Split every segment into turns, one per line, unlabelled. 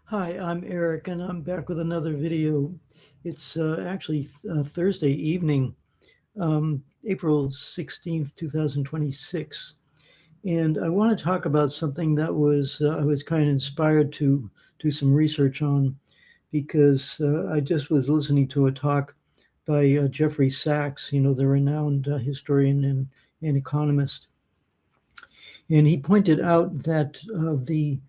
Hi, I'm Eric, and I'm back with another video. It's actually Thursday evening, April 16th, 2026. And I want to talk about something that I was kind of inspired to do some research on because I just was listening to a talk by Jeffrey Sachs, the renowned historian and economist. And he pointed out that the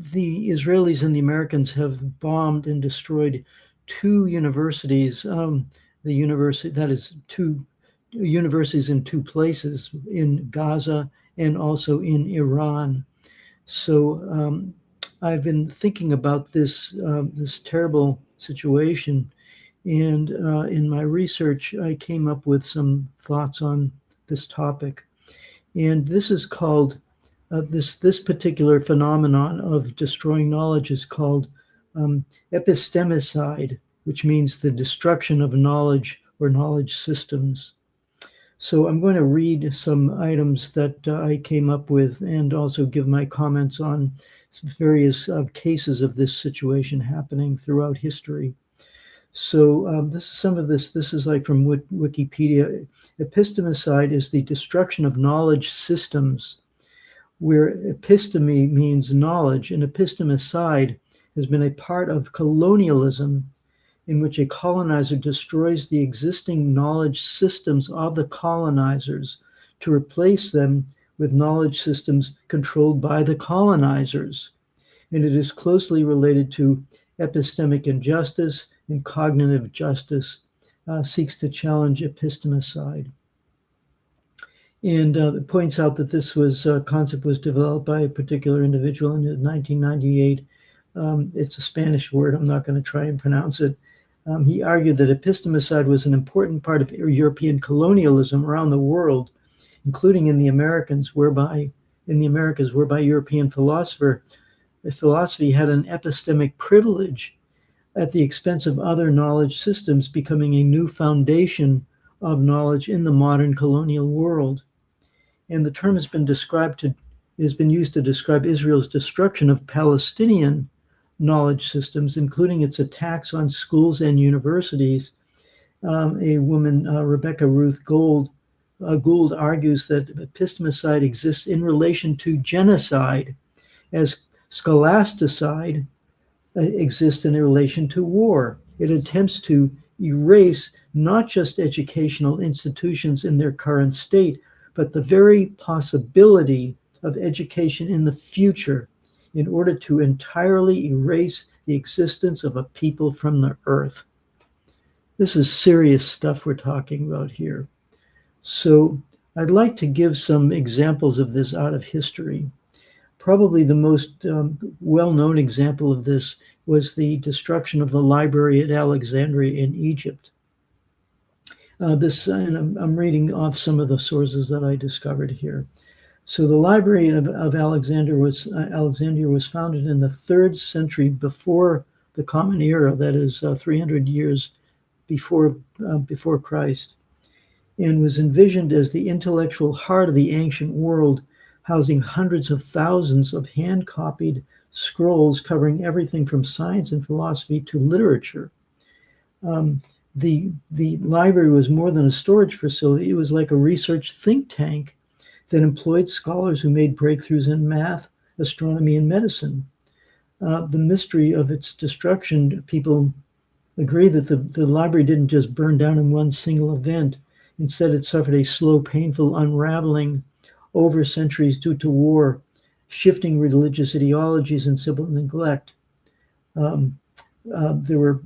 Israelis and the Americans have bombed and destroyed two universities. The university that is two universities in two places in Gaza and also in Iran. So I've been thinking about this terrible situation, and in my research, I came up with some thoughts on this topic. And this is called this particular phenomenon of destroying knowledge is called epistemicide, which means the destruction of knowledge or knowledge systems. So I'm going to read some items that I came up with and also give my comments on various cases of this situation happening throughout history. So this is some of this. This is like from Wikipedia. Epistemicide is the destruction of knowledge systems, where episteme means knowledge, and epistemicide has been a part of colonialism, in which a colonizer destroys the existing knowledge systems of the colonizers to replace them with knowledge systems controlled by the colonizers. And it is closely related to epistemic injustice, and cognitive justice seeks to challenge epistemicide. And it points out that this concept was developed by a particular individual in 1998. It's a Spanish word. I'm not going to try and pronounce it. He argued that epistemicide was an important part of European colonialism around the world, including in the Americas, whereby European philosophy had an epistemic privilege at the expense of other knowledge systems, becoming a new foundation of knowledge in the modern colonial world. And the term has been used to describe Israel's destruction of Palestinian knowledge systems, including its attacks on schools and universities. A woman, Rebecca Ruth Gould argues that epistemicide exists in relation to genocide, as scholasticide exists in relation to war. It attempts to erase not just educational institutions in their current state, but the very possibility of education in the future, in order to entirely erase the existence of a people from the earth. This is serious stuff we're talking about here. So I'd like to give some examples of this out of history. Probably the most well-known example of this was the destruction of the library at Alexandria in Egypt. And I'm reading off some of the sources that I discovered here. So the library of Alexandria was founded in the 3rd century before the Common Era, that is 300 years before Christ, and was envisioned as the intellectual heart of the ancient world, housing hundreds of thousands of hand-copied scrolls covering everything from science and philosophy to literature. The library was more than a storage facility. It was like a research think tank that employed scholars who made breakthroughs in math, astronomy, and medicine. The mystery of its destruction, people agree that the library didn't just burn down in one single event. Instead, it suffered a slow, painful unraveling over centuries due to war, shifting religious ideologies, and civil neglect. There were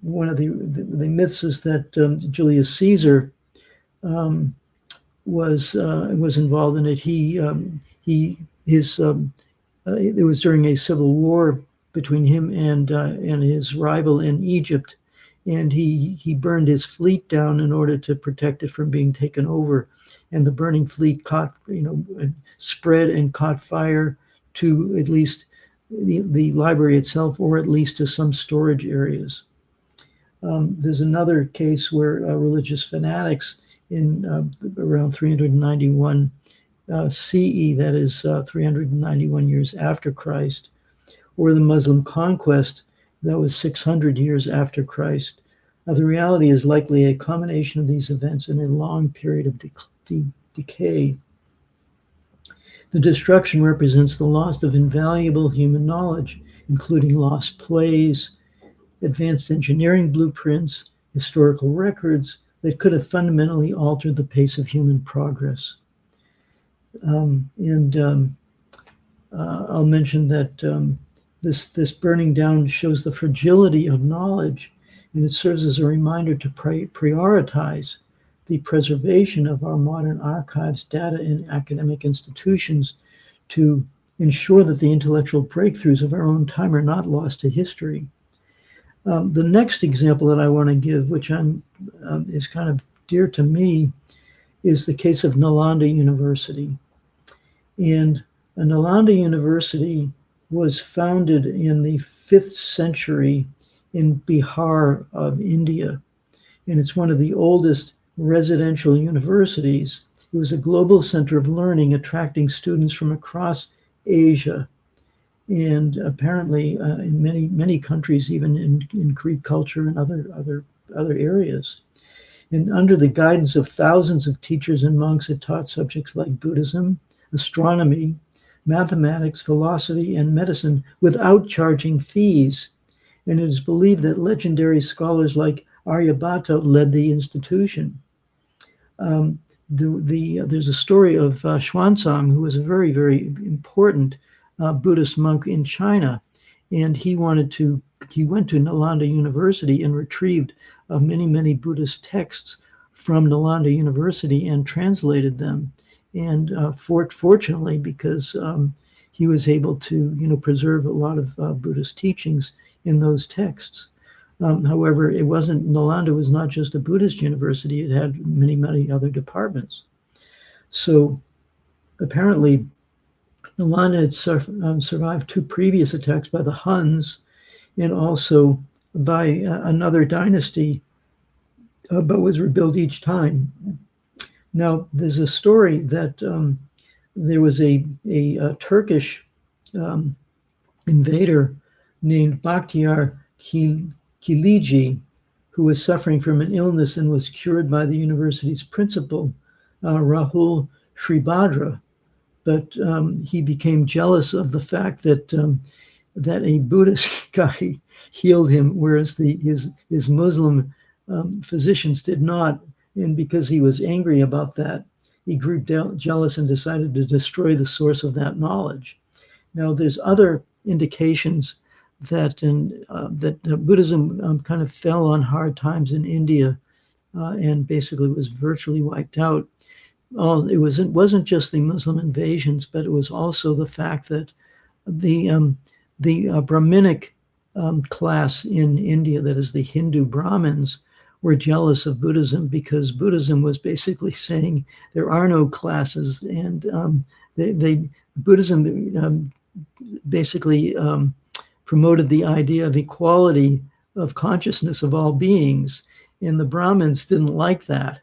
one of the myths is that Julius Caesar was involved in it. It was during a civil war between him and his rival in Egypt, and he burned his fleet down in order to protect it from being taken over. And the burning fleet spread and caught fire to at least the library itself, or at least to some storage areas. There's another case where religious fanatics in around 391 CE, that is 391 years after Christ, or the Muslim conquest that was 600 years after Christ. The reality is likely a combination of these events in a long period of decay. The destruction represents the loss of invaluable human knowledge, including lost plays, advanced engineering blueprints, historical records that could have fundamentally altered the pace of human progress. I'll mention that this burning down shows the fragility of knowledge, and it serves as a reminder to prioritize the preservation of our modern archives, data, and academic institutions to ensure that the intellectual breakthroughs of our own time are not lost to history. The next example that I want to give, which is kind of dear to me, is the case of Nalanda University. And Nalanda University was founded in the 5th century in Bihar of India. And it's one of the oldest residential universities. It was a global center of learning, attracting students from across Asia, and apparently in many countries, even in Greek culture and other areas. And under the guidance of thousands of teachers and monks, it taught subjects like Buddhism, astronomy, mathematics, philosophy, and medicine without charging fees. And it is believed that legendary scholars like Aryabhata led the institution. There's a story of Xuanzang, who was a very, very important Buddhist monk in China, and he went to Nalanda University and retrieved many Buddhist texts from Nalanda University and translated them. And fortunately, because he was able to preserve a lot of Buddhist teachings in those texts. However, Nalanda was not just a Buddhist university, it had many other departments. So apparently, Nalanda had survived 2 previous attacks by the Huns and also by another dynasty, but was rebuilt each time. Now, there's a story that there was a Turkish invader named Bakhtiar Kiliji, who was suffering from an illness and was cured by the university's principal, Rahul Shribhadra. But he became jealous of the fact that a Buddhist guy healed him, whereas his Muslim physicians did not. And because he was angry about that, he grew jealous and decided to destroy the source of that knowledge. Now, there's other indications that Buddhism kind of fell on hard times in India and basically was virtually wiped out. It wasn't just the Muslim invasions, but it was also the fact that the Brahminic class in India, that is the Hindu Brahmins, were jealous of Buddhism because Buddhism was basically saying there are no classes, and Buddhism basically promoted the idea of equality of consciousness of all beings, and the Brahmins didn't like that.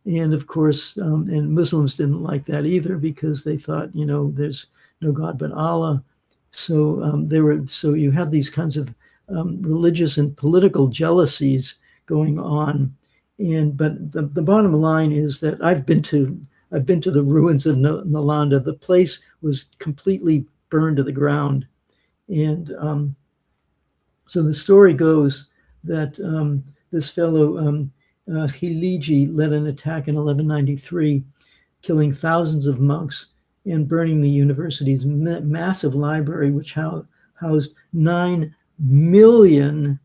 And of course, and Muslims didn't like that either because they thought, there's no God but Allah. So so you have these kinds of religious and political jealousies going on. But the bottom line is that I've been to the ruins of Nalanda. The place was completely burned to the ground. And so the story goes that this fellow Khiliji led an attack in 1193, killing thousands of monks and burning the university's massive library, which housed 9 million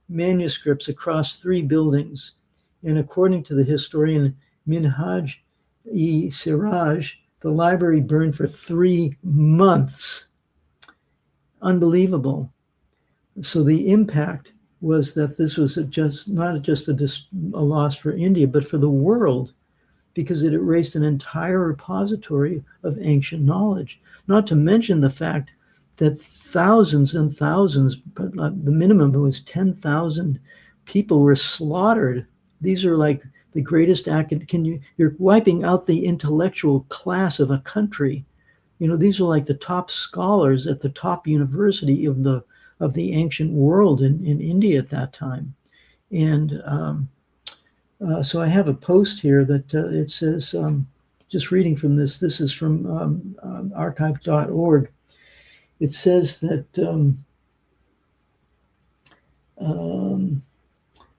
manuscripts across 3 buildings. And according to the historian Minhaj-e-Siraj, the library burned for 3 months. Unbelievable. So the impact was that this was not just a loss for India, but for the world, because it erased an entire repository of ancient knowledge. Not to mention the fact that thousands and thousands, but the minimum was 10,000 people were slaughtered. These are like the greatest you're wiping out the intellectual class of a country These are like the top scholars at the top university of the ancient world in India at that time. And so I have a post here that it says, just reading from this is from archive.org. It says that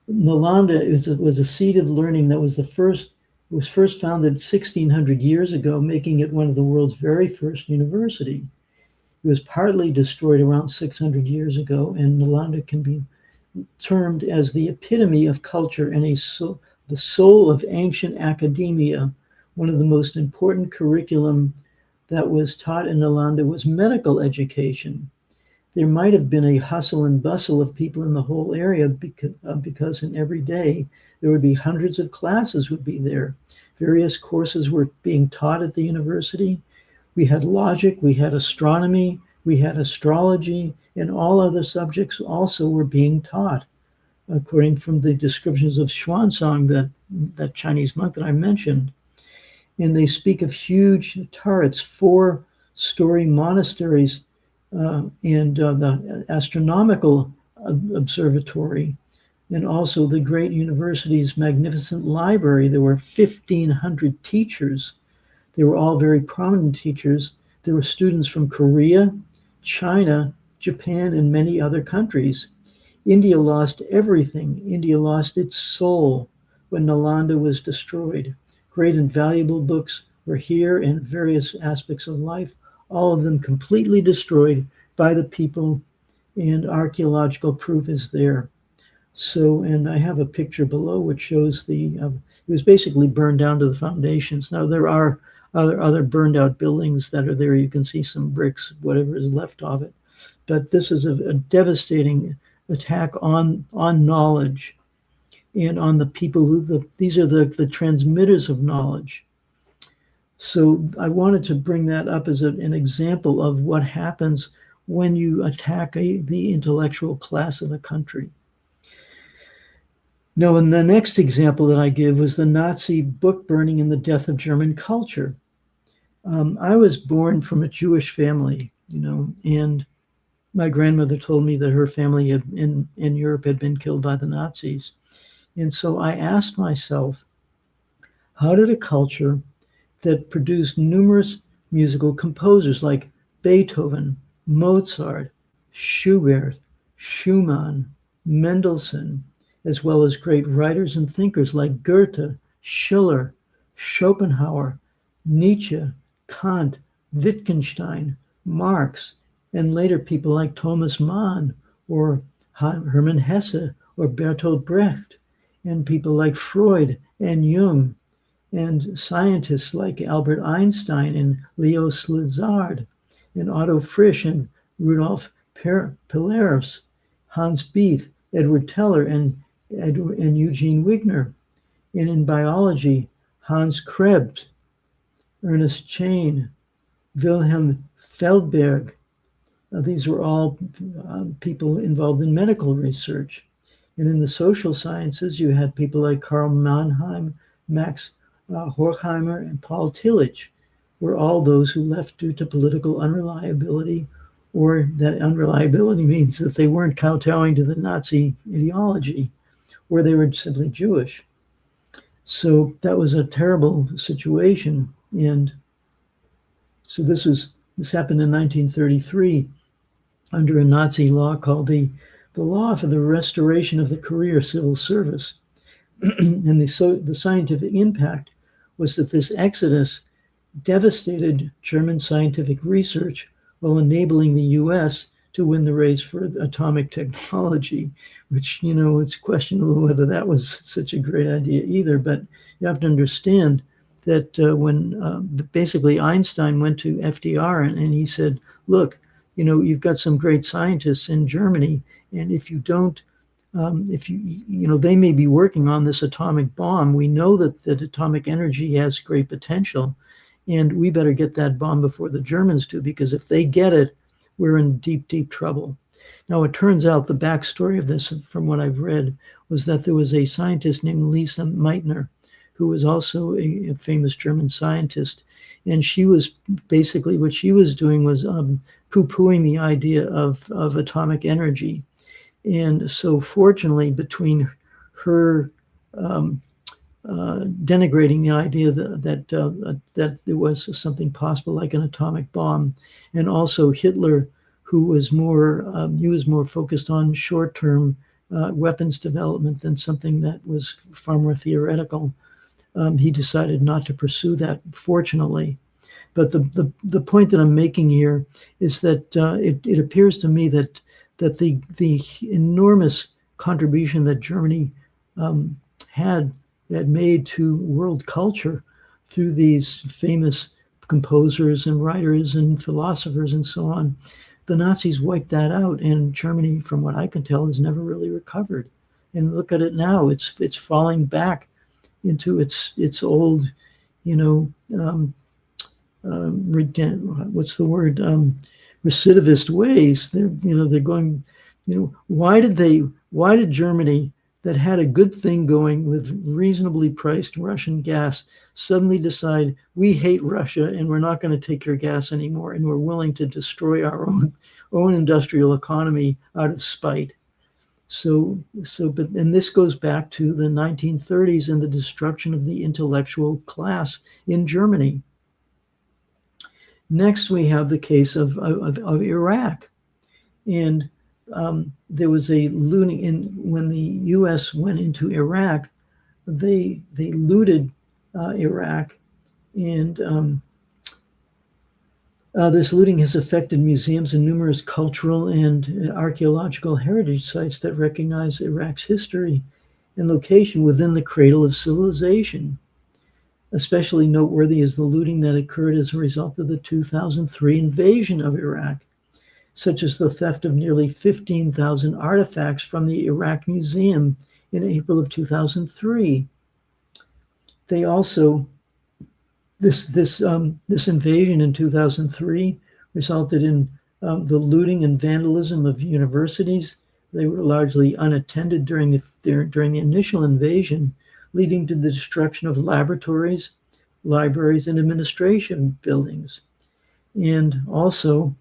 Nalanda was a seat of learning that was first founded 1,600 years ago, making it one of the world's very first university. It was partly destroyed around 600 years ago, and Nalanda can be termed as the epitome of culture and the soul of ancient academia. One of the most important curriculum that was taught in Nalanda was medical education. There might have been a hustle and bustle of people in the whole area because in every day there would be hundreds of classes would be there. Various courses were being taught at the university. We had logic, we had astronomy, we had astrology, and all other subjects also were being taught, according from the descriptions of Xuanzang, that Chinese monk that I mentioned. And they speak of huge turrets, 4-story monasteries, and the astronomical observatory, and also the great university's magnificent library. There were 1,500 teachers. They were all very prominent teachers. There were students from Korea, China, Japan, and many other countries. India lost everything. India lost its soul when Nalanda was destroyed. Great and valuable books were here, and various aspects of life, all of them completely destroyed by the people, and archaeological proof is there. So, and I have a picture below which shows it was basically burned down to the foundations. Now there are other burned out buildings that are there. You can see some bricks, whatever is left of it. But this is a devastating attack on knowledge and on the people these are the transmitters of knowledge. So I wanted to bring that up as an example of what happens when you attack the intellectual class of a country. Now, and the next example that I give was the Nazi book burning and the death of German culture. I was born from a Jewish family, and my grandmother told me that her family in Europe had been killed by the Nazis. And so I asked myself, how did a culture that produced numerous musical composers like Beethoven, Mozart, Schubert, Schumann, Mendelssohn, as well as great writers and thinkers like Goethe, Schiller, Schopenhauer, Nietzsche, Kant, Wittgenstein, Marx, and later people like Thomas Mann or Hermann Hesse or Bertolt Brecht, and people like Freud and Jung, and scientists like Albert Einstein and Leo Szilard, and Otto Frisch and Rudolf Pilaris, Hans Bethe, Edward Teller, and Eugene Wigner. And in biology, Hans Krebs, Ernest Chain, Wilhelm Feldberg. These were all people involved in medical research. And in the social sciences, you had people like Karl Mannheim, Max Horkheimer, and Paul Tillich, were all those who left due to political unreliability, or that unreliability means that they weren't kowtowing to the Nazi ideology, or they were simply Jewish. So that was a terrible situation. And so this happened in 1933 under a Nazi law called the Law for the Restoration of the Career Civil Service. And the scientific impact was that this exodus devastated German scientific research while enabling the U.S. to win the race for atomic technology, which, it's questionable whether that was such a great idea either. But you have to understand that when basically Einstein went to FDR and he said, look, you've got some great scientists in Germany, and if you don't, they may be working on this atomic bomb. We know that atomic energy has great potential, and we better get that bomb before the Germans do, because if they get it, we're in deep, deep trouble. Now, it turns out the backstory of this, from what I've read, was that there was a scientist named Lisa Meitner who was also a famous German scientist. And she was basically, what she was doing was poo-pooing the idea of atomic energy. And so fortunately, between her denigrating the idea that there was something possible like an atomic bomb, and also Hitler, who was more focused on short-term weapons development than something that was far more theoretical. He decided not to pursue that, fortunately. But the point that I'm making here is that it appears to me that the enormous contribution that Germany had made to world culture through these famous composers and writers and philosophers and so on, the Nazis wiped that out, and Germany, from what I can tell, has never really recovered. And look at it now; it's falling back into its old, what's the word? Recidivist ways. They're going. Why did Germany, that had a good thing going with reasonably priced Russian gas, suddenly decide we hate Russia and we're not going to take your gas anymore, and we're willing to destroy our own industrial economy out of spite? And this goes back to the 1930s and the destruction of the intellectual class in Germany. Next, we have the case of Iraq. And there was a looting when the U.S. went into Iraq. They looted Iraq, and this looting has affected museums and numerous cultural and archaeological heritage sites that recognize Iraq's history and location within the cradle of civilization. Especially noteworthy is the looting that occurred as a result of the 2003 invasion of Iraq, such as the theft of nearly 15,000 artifacts from the Iraq Museum in April of 2003. They also, this invasion in 2003 resulted in the looting and vandalism of universities. They were largely unattended during the initial invasion, leading to the destruction of laboratories, libraries, and administration buildings. And also,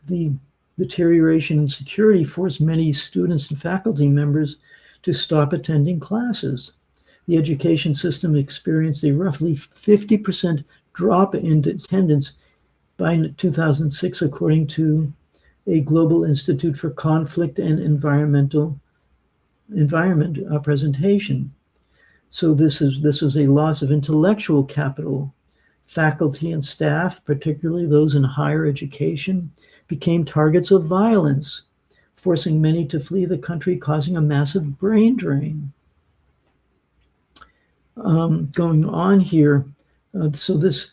the deterioration in security forced many students and faculty members to stop attending classes. The education system experienced a roughly 50% drop in attendance by 2006, according to a Global Institute for Conflict and Environment presentation. So this was a loss of intellectual capital. Faculty and staff, particularly those in higher education, became targets of violence, forcing many to flee the country, causing a massive brain drain. Going on here, so this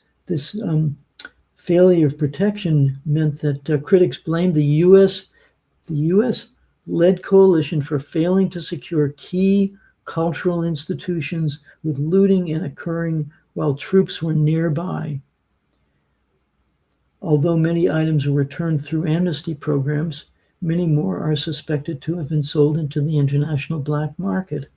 failure of protection meant that critics blamed the U.S.-led coalition for failing to secure key cultural institutions, with looting and occurring while troops were nearby. Although many items were returned through amnesty programs, many more are suspected to have been sold into the international black market.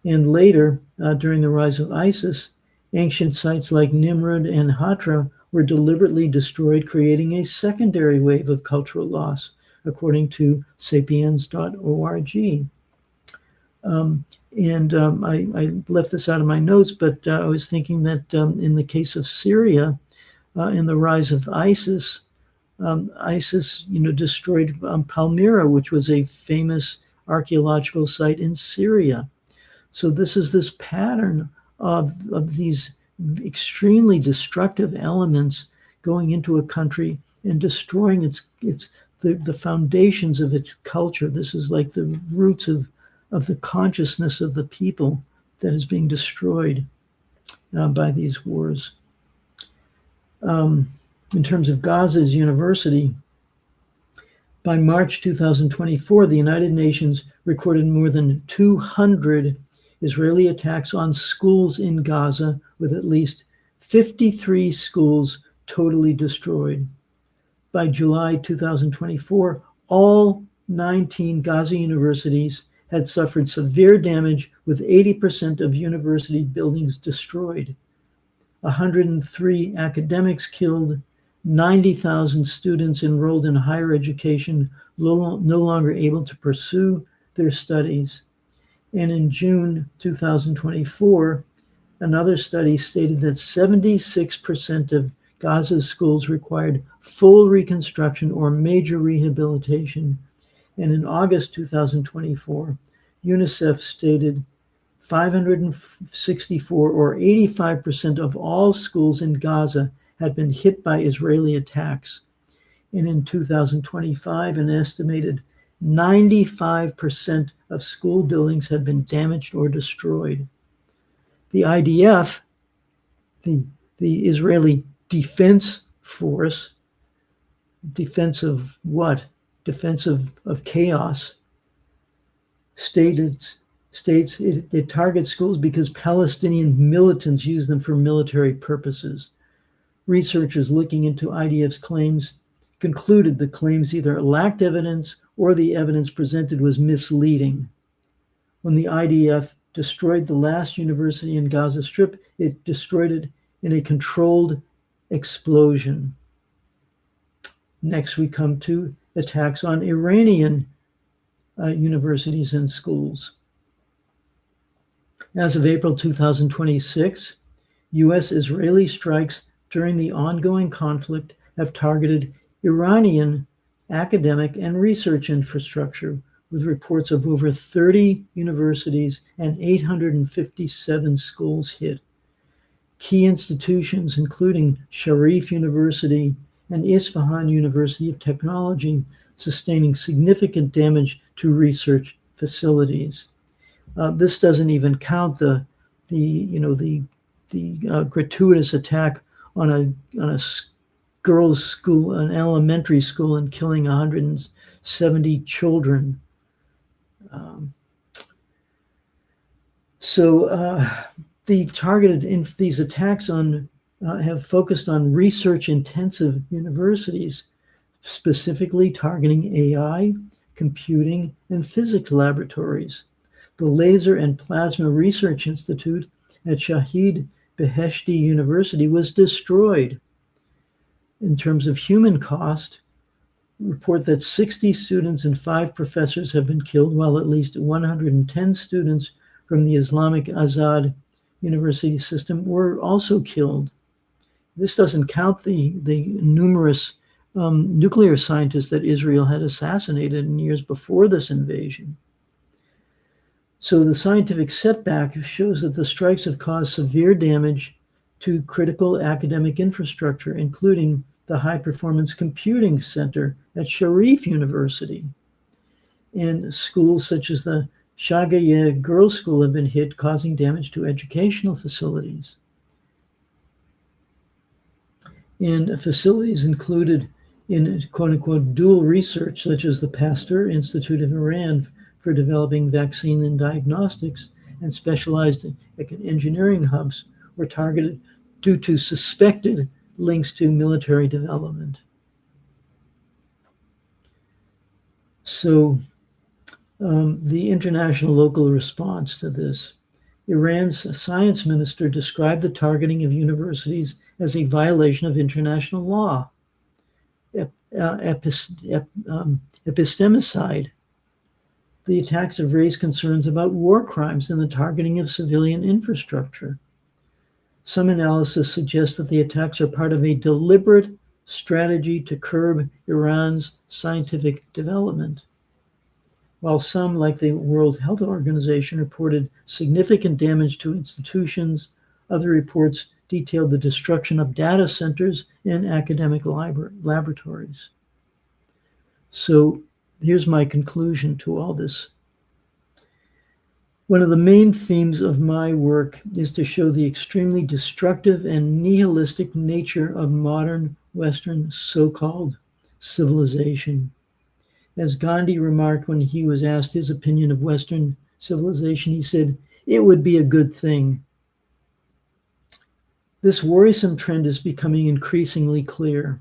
And later, during the rise of ISIS, ancient sites like Nimrud and Hatra were deliberately destroyed, creating a secondary wave of cultural loss, according to sapiens.org. I left this out of my notes, but I was thinking that in the case of Syria, in the rise of ISIS, destroyed Palmyra, which was a famous archaeological site in Syria. So this pattern of these extremely destructive elements going into a country and destroying the foundations of its culture. This is like the roots of the consciousness of the people that is being destroyed by these wars. In terms of Gaza's university, by March 2024, the United Nations recorded more than 200 Israeli attacks on schools in Gaza, with at least 53 schools totally destroyed. By July 2024, all 19 Gaza universities had suffered severe damage, with 80% of university buildings destroyed, 103 academics killed, 90,000 students enrolled in higher education no longer able to pursue their studies. And in June 2024, another study stated that 76% of Gaza's schools required full reconstruction or major rehabilitation. And in August 2024, UNICEF stated 564, or 85% of all schools in Gaza, had been hit by Israeli attacks. And in 2025, an estimated 95% of school buildings had been damaged or destroyed. The IDF, the Israeli Defense Force, defense of what? Defense of chaos, states it targets schools because Palestinian militants use them for military purposes. Researchers looking into IDF's claims concluded the claims either lacked evidence or the evidence presented was misleading. When the IDF destroyed the last university in Gaza Strip, it destroyed it in a controlled explosion. Next, we come to attacks on Iranian universities and schools. As of April 2026, U.S.-Israeli strikes during the ongoing conflict have targeted Iranian academic and research infrastructure, with reports of over 30 universities and 857 schools hit. Key institutions, including Sharif University and Isfahan University of Technology, sustaining significant damage to research facilities. This doesn't even count the gratuitous attack on a girls' school, an elementary school, and killing 170 children. These attacks have focused on research-intensive universities, specifically targeting AI, computing, and physics laboratories. The Laser and Plasma Research Institute at Shahid Beheshti University was destroyed. In terms of human cost, report that 60 students and 5 professors have been killed, while at least 110 students from the Islamic Azad University system were also killed. This doesn't count the numerous nuclear scientists that Israel had assassinated in years before this invasion. So the scientific setback shows that the strikes have caused severe damage to critical academic infrastructure, including the High Performance Computing Center at Sharif University. And schools such as the Shagaya Girls' School have been hit, causing damage to educational facilities. And facilities included in quote-unquote dual research, such as the Pasteur Institute of Iran for developing vaccine and diagnostics, and specialized engineering hubs, were targeted due to suspected links to military development. So the international local response to this. Iran's science minister described the targeting of universities as a violation of international law. Epistemicide. The attacks have raised concerns about war crimes and the targeting of civilian infrastructure. Some analysis suggests that the attacks are part of a deliberate strategy to curb Iran's scientific development. While some, like the World Health Organization, reported significant damage to institutions, other reports detailed the destruction of data centers and academic laboratories. So here's my conclusion to all this. One of the main themes of my work is to show the extremely destructive and nihilistic nature of modern Western so-called civilization. As Gandhi remarked when he was asked his opinion of Western civilization, he said, "It would be a good thing." This worrisome trend is becoming increasingly clear.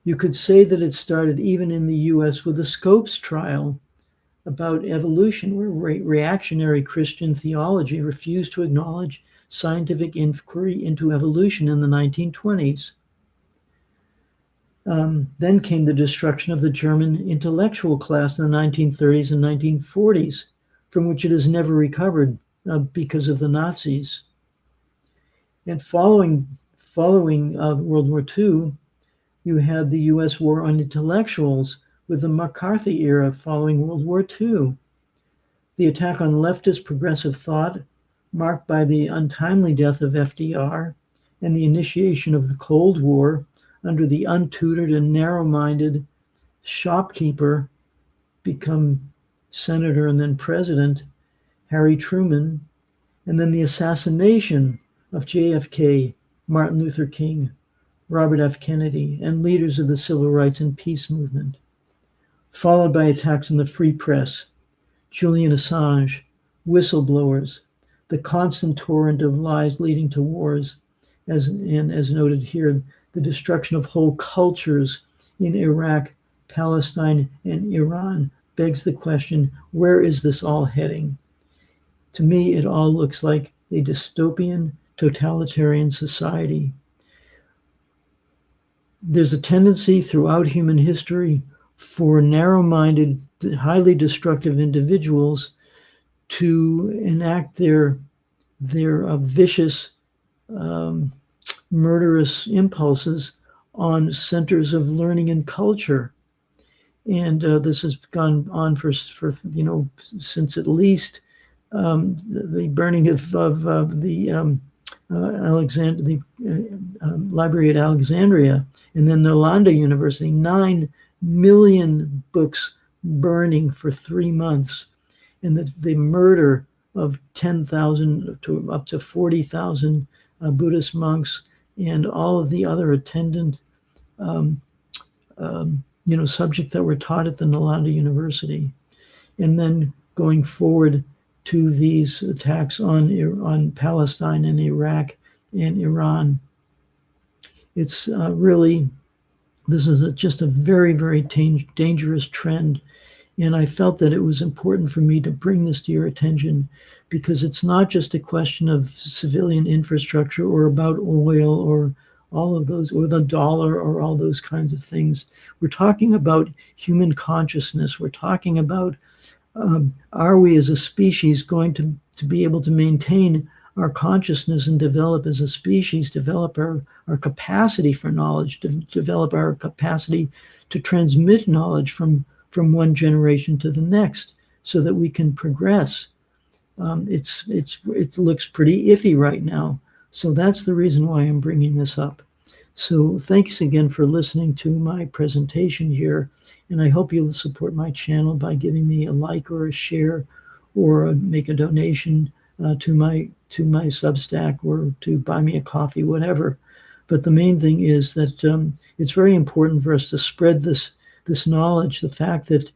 You could say that it started even in the US with the Scopes trial about evolution, where reactionary Christian theology refused to acknowledge scientific inquiry into evolution in the 1920s. Then came the destruction of the German intellectual class in the 1930s and 1940s, from which it has never recovered because of the Nazis. And following World War II, you had the U.S. war on intellectuals with the McCarthy era following World War II. The attack on leftist progressive thought, marked by the untimely death of FDR and the initiation of the Cold War under the untutored and narrow-minded shopkeeper, become senator and then president, Harry Truman, and then the assassination of JFK, Martin Luther King, Robert F. Kennedy, and leaders of the civil rights and peace movement, followed by attacks on the free press, Julian Assange, whistleblowers, the constant torrent of lies leading to wars, as noted here, the destruction of whole cultures in Iraq, Palestine, and Iran begs the question, where is this all heading? To me, it all looks like a dystopian, totalitarian society. There's a tendency throughout human history for narrow-minded, highly destructive individuals to enact their vicious, murderous impulses on centers of learning and culture. And this has gone on for since at least the burning of the library at Alexandria, and then Nalanda University, 9 million books burning for 3 months, and the murder of 10,000 to up to 40,000 Buddhist monks and all of the other attendant subjects that were taught at the Nalanda University. And then going forward to these attacks on Palestine and Iraq and Iran. It's this is just a very, very dangerous trend. And I felt that it was important for me to bring this to your attention, because it's not just a question of civilian infrastructure or about oil or all of those, or the dollar or all those kinds of things. We're talking about human consciousness. We're talking about, are we as a species going to be able to maintain our consciousness and develop as a species, develop our capacity for knowledge, develop our capacity to transmit knowledge from one generation to the next, so that we can progress. It looks pretty iffy right now. So that's the reason why I'm bringing this up. So thanks again for listening to my presentation here. And I hope you'll support my channel by giving me a like or a share, or make a donation to my Substack, or to buy me a coffee, whatever. But the main thing is that it's very important for us to spread this knowledge, the fact that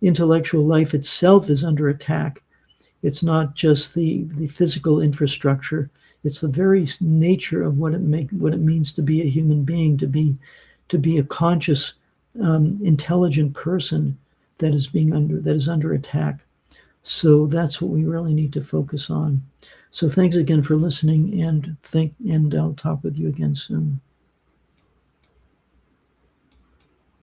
intellectual life itself is under attack. It's not just the physical infrastructure. It's the very nature of what it means to be a human being, to be a conscious, intelligent person that is under attack. So that's what we really need to focus on. So thanks again for listening, and I'll talk with you again soon.